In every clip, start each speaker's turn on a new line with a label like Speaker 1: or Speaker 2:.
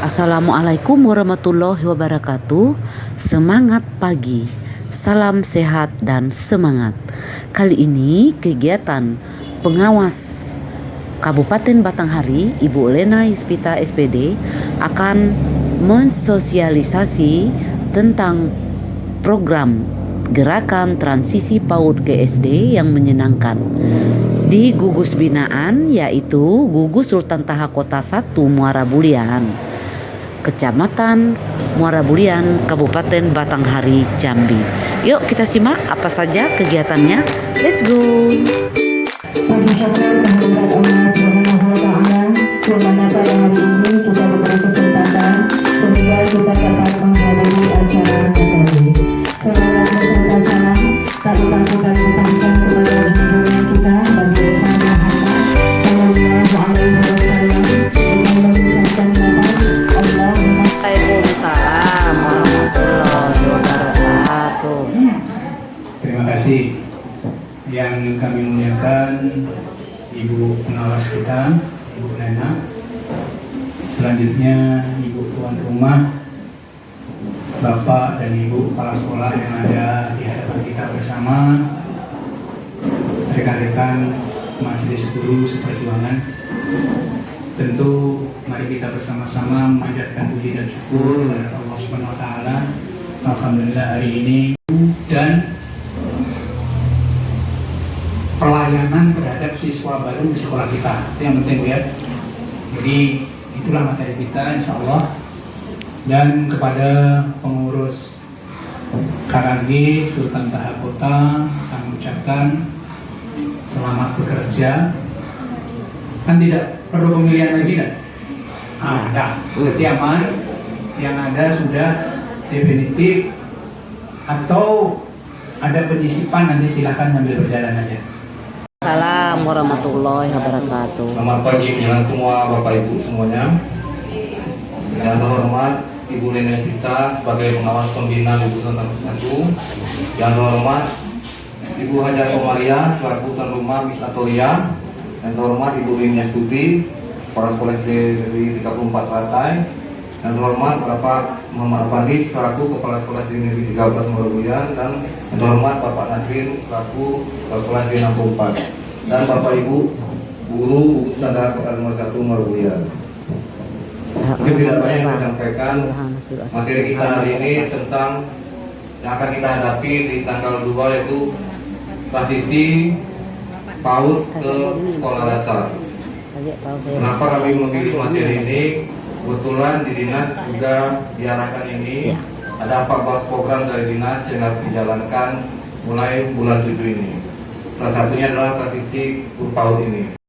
Speaker 1: Assalamualaikum warahmatullahi wabarakatuh. Semangat pagi, salam sehat dan semangat. Kali ini kegiatan pengawas Kabupaten Batanghari, Ibu Lena Ispita SPD akan mensosialisasi tentang program gerakan transisi PAUD ke SD yang menyenangkan di gugus binaan, yaitu Gugus Sultan Taha Kota 1 Muara Bulian, Kecamatan Muara Bulian, Kabupaten Batanghari, Jambi. Yuk kita simak apa saja kegiatannya. Let's go.
Speaker 2: Puji syukur kehadirat Allah Subhanahu wa Ta'ala, dimana pada hari ini kita diberi kesempatan sehingga kita dapat menghadiri acara tadi. Salawat beserta salam tak lupa kita limpahkan kepada junjungan kita Nabi Muhammad Sallallahu Alaihi Wasallam dengan mengucapkan Allahumma.
Speaker 1: Waalaikumsalam warahmatullahi wabarakatuh.
Speaker 3: Terima kasih yang kami muliakan Ibu pengawas kita, Ibu Lena. Selanjutnya Ibu tuan rumah, Bapak dan Ibu kepala sekolah yang ada di hadapan kita bersama, rekan-rekan majelis guru seperjuangan. Tentu mari kita bersama-sama memanjatkan puji dan syukur kepada Allah Subhanahu wa Ta'ala. Alhamdulillah hari ini dan pelayanan terhadap siswa baru di sekolah kita, itu yang penting Bu ya. Jadi itulah materi kita insya Allah. Dan kepada pengurus KKG Sultan Taha Kota kami ucapkan selamat bekerja. Kan tidak perlu pemilihan lagi kan? Ada, berarti aman. Yang ada sudah definitif atau ada penyisipan, nanti silahkan sambil berjalan aja.
Speaker 1: Assalamualaikum warahmatullahi wabarakatuh.
Speaker 4: Selamat pagi menjelang semua Bapak Ibu semuanya. Yang terhormat Ibu Lena Ispita sebagai pengawas pembina Gugus Sultan 1. Yang terhormat Ibu Hajar Komaria selaku tuan rumah Miss Atoria. Yang terhormat Ibu Linia Studi Kepala Sekolah SD Negeri 34 Ratai. Yang terhormat Bapak Muhammad Fadis selaku Kepala Sekolah SD Negeri 13 Merubuyan. Dan yang terhormat Bapak Nasrin selaku Kepala Sekolah SD 64. Dan Bapak Ibu guru Gugus Sultan Kota nomor 1 Merubuyan. Mungkin tidak banyak yang saya sampaikan. Materi kita hari ini tentang yang akan kita hadapi di tanggal 2, yaitu transisi PAUD ke sekolah dasar. Kenapa kami memilih materi ini? Kebetulan di dinas juga diarahkan ini ada 14 program dari dinas yang harus dijalankan mulai bulan 7 ini. Salah satunya adalah transisi PAUD ini.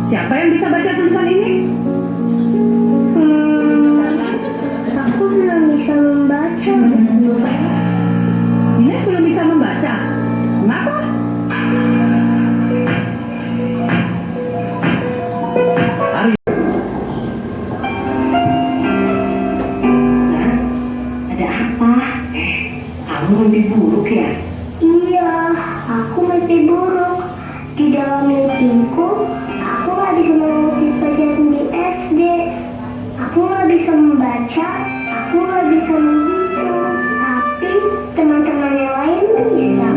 Speaker 2: Siapa yang bisa baca tulisan ini?
Speaker 5: Aku belum bisa membaca.
Speaker 2: Ines belum bisa membaca. Kenapa?
Speaker 5: Ada apa? Kamu mimpi buruk ya? Iya, aku mimpi buruk. Di dalam mimpiku, aku nggak bisa mengikuti pelajaran di SD. Aku nggak bisa membaca, aku nggak bisa menghitung. Tapi teman-teman yang lain bisa.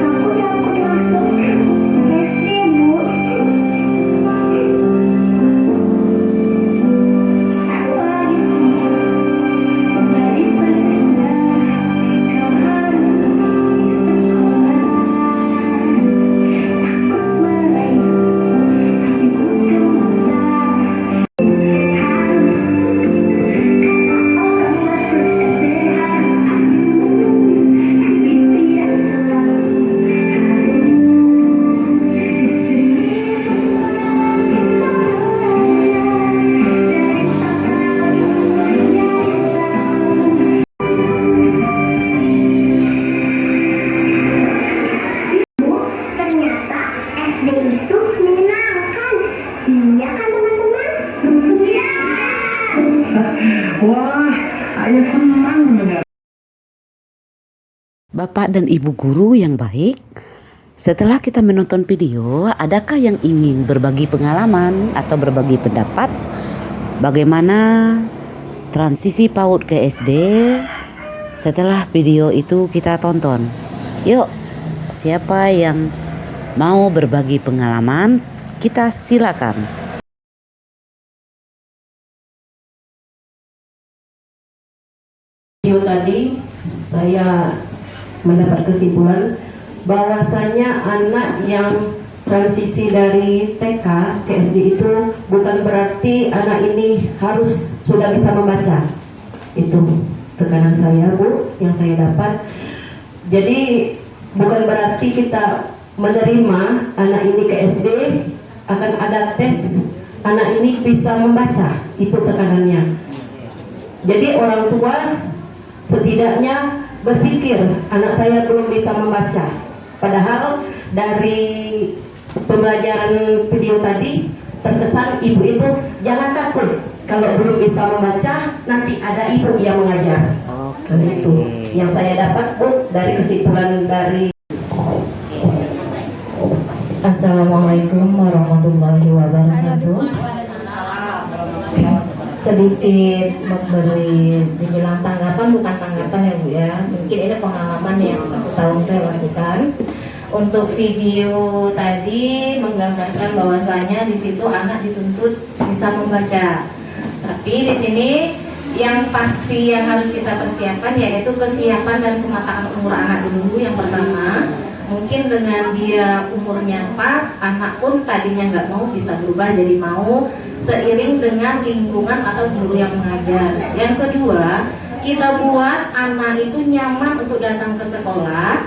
Speaker 5: Aku takut masuk SD, Bu.
Speaker 3: Wah, ayah senang mendengar.
Speaker 1: Bapak dan Ibu guru yang baik, setelah kita menonton video, adakah yang ingin berbagi pengalaman atau berbagi pendapat bagaimana transisi PAUD ke SD setelah video itu kita tonton? Yuk, siapa yang mau berbagi pengalaman, kita silakan.
Speaker 6: Video tadi saya mendapat kesimpulan bahwasanya anak yang transisi dari TK ke SD itu bukan berarti anak ini harus sudah bisa membaca. Itu tekanan saya, Bu, yang saya dapat. Jadi bukan berarti kita menerima anak ini ke SD akan ada tes anak ini bisa membaca. Itu tekanannya. Jadi orang tua setidaknya berpikir anak saya belum bisa membaca, padahal dari pembelajaran video tadi terkesan ibu itu jangan takut kalau belum bisa membaca, nanti ada ibu yang mengajar. Itu yang saya dapat, Bu, dari kesimpulan dari.
Speaker 2: Assalamualaikum warahmatullahi wabarakatuh. Sedikit memberi dibilang tanggapan, bukan tanggapan ya Bu ya, mungkin ini pengalaman yang 1 tahun saya lakukan. Untuk video tadi menggambarkan bahwasanya di situ anak dituntut bisa membaca, tapi di sini yang pasti yang harus kita persiapkan yaitu kesiapan dan pemetaan umur anak dulu. Yang pertama, mungkin dengan dia umurnya pas, anak pun tadinya nggak mau bisa berubah jadi mau, seiring dengan lingkungan atau guru yang mengajar. Yang kedua, kita buat anak itu nyaman untuk datang ke sekolah.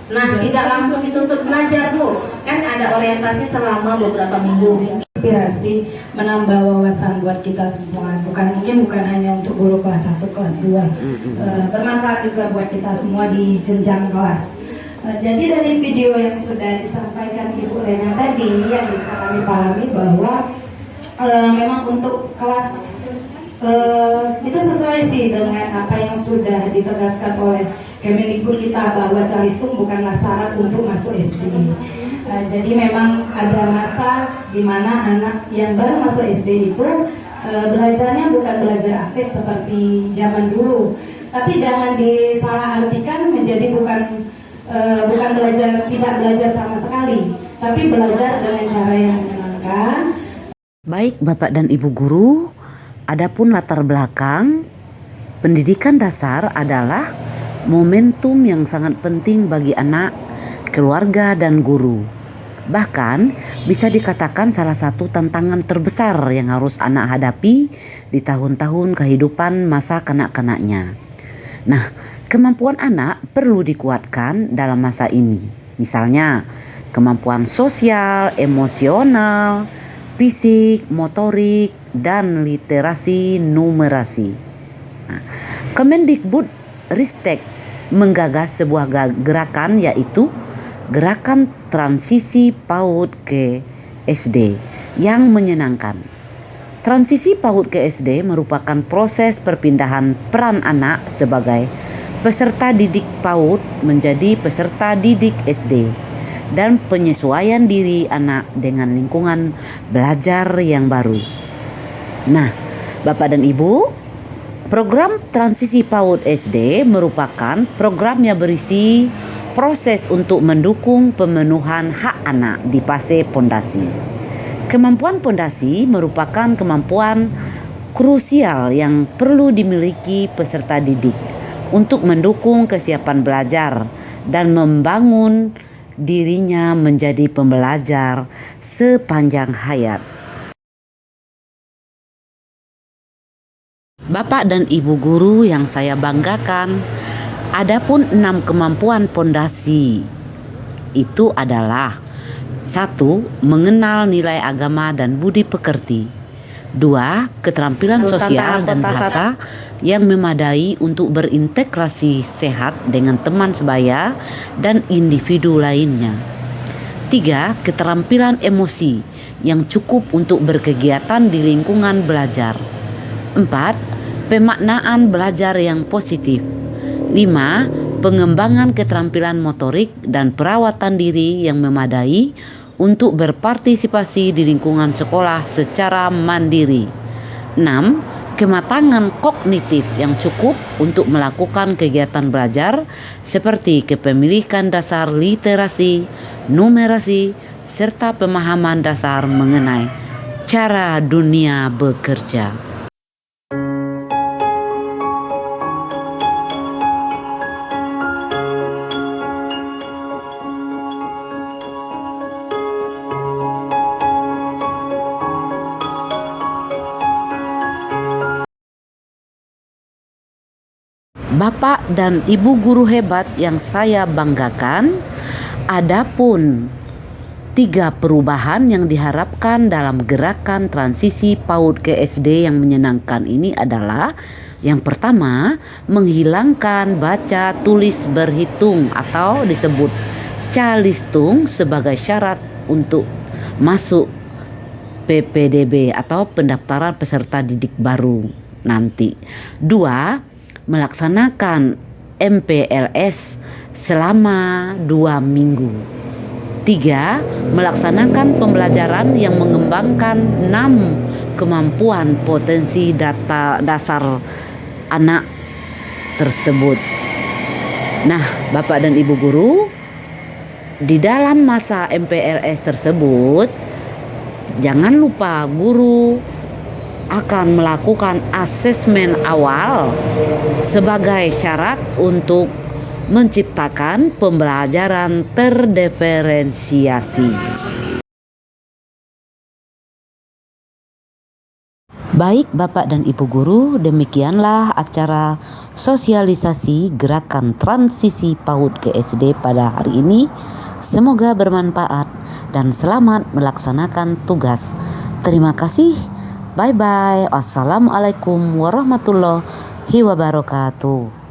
Speaker 2: Nah, tidak langsung dituntut belajar, Bu. Kan ada orientasi selama beberapa minggu.
Speaker 7: Inspirasi, menambah wawasan buat kita semua. Bukan hanya untuk guru kelas 1, kelas 2. Bermanfaat juga buat kita semua di jenjang kelas. Jadi dari video yang sudah disampaikan Ibu Lena tadi, yang bisa kami pahami bahwa memang untuk kelas itu sesuai sih dengan apa yang sudah ditegaskan oleh Kemendikbud kita, bahwa calistung bukanlah syarat untuk masuk SD. Jadi memang ada masa di mana anak yang baru masuk SD itu belajarnya bukan belajar aktif seperti zaman dulu, tapi jangan disalahartikan menjadi bukan belajar, tidak belajar sama sekali, tapi belajar dengan cara yang menyenangkan.
Speaker 1: Baik Bapak dan Ibu guru, adapun latar belakang pendidikan dasar adalah momentum yang sangat penting bagi anak, keluarga, dan guru. Bahkan bisa dikatakan salah satu tantangan terbesar yang harus anak hadapi di tahun-tahun kehidupan masa kanak-kanaknya. Nah, kemampuan anak perlu dikuatkan dalam masa ini. Misalnya, kemampuan sosial, emosional, fisik, motorik, dan literasi numerasi. Nah, Kemendikbud Ristek menggagas sebuah gerakan, yaitu Gerakan Transisi PAUD ke SD yang menyenangkan. Transisi PAUD ke SD merupakan proses perpindahan peran anak sebagai peserta didik PAUD menjadi peserta didik SD dan penyesuaian diri anak dengan lingkungan belajar yang baru. Nah, Bapak dan Ibu, program transisi PAUD SD merupakan program yang berisi proses untuk mendukung pemenuhan hak anak di fase pondasi. Kemampuan pondasi merupakan kemampuan krusial yang perlu dimiliki peserta didik untuk mendukung kesiapan belajar dan membangun dirinya menjadi pembelajar sepanjang hayat. Bapak dan Ibu guru yang saya banggakan, adapun 6 kemampuan pondasi itu adalah: 1. Mengenal nilai agama dan budi pekerti. 2. Keterampilan sosial dan bahasa yang memadai untuk berintegrasi sehat dengan teman sebaya dan individu lainnya. 3. Keterampilan emosi yang cukup untuk berkegiatan di lingkungan belajar. 4. Pemaknaan belajar yang positif. 5. Pengembangan keterampilan motorik dan perawatan diri yang memadai untuk berpartisipasi di lingkungan sekolah secara mandiri. 6. Kematangan kognitif yang cukup untuk melakukan kegiatan belajar seperti kepemilikan dasar literasi, numerasi, serta pemahaman dasar mengenai cara dunia bekerja. Bapak dan Ibu guru hebat yang saya banggakan, adapun 3 perubahan yang diharapkan dalam gerakan transisi PAUD ke SD yang menyenangkan ini adalah: yang pertama, menghilangkan baca tulis berhitung atau disebut calistung sebagai syarat untuk masuk PPDB atau pendaftaran peserta didik baru nanti. 2. Melaksanakan MPLS selama 2 minggu. 3. Melaksanakan pembelajaran yang mengembangkan 6 kemampuan potensi dasar anak tersebut. Nah, Bapak dan Ibu guru, di dalam masa MPLS tersebut, jangan lupa guru akan melakukan asesmen awal sebagai syarat untuk menciptakan pembelajaran terdiferensiasi. Baik Bapak dan Ibu guru, demikianlah acara sosialisasi gerakan transisi PAUD ke SD pada hari ini. Semoga bermanfaat dan selamat melaksanakan tugas. Terima kasih. Bye-bye. Wassalamualaikum warahmatullahi wabarakatuh.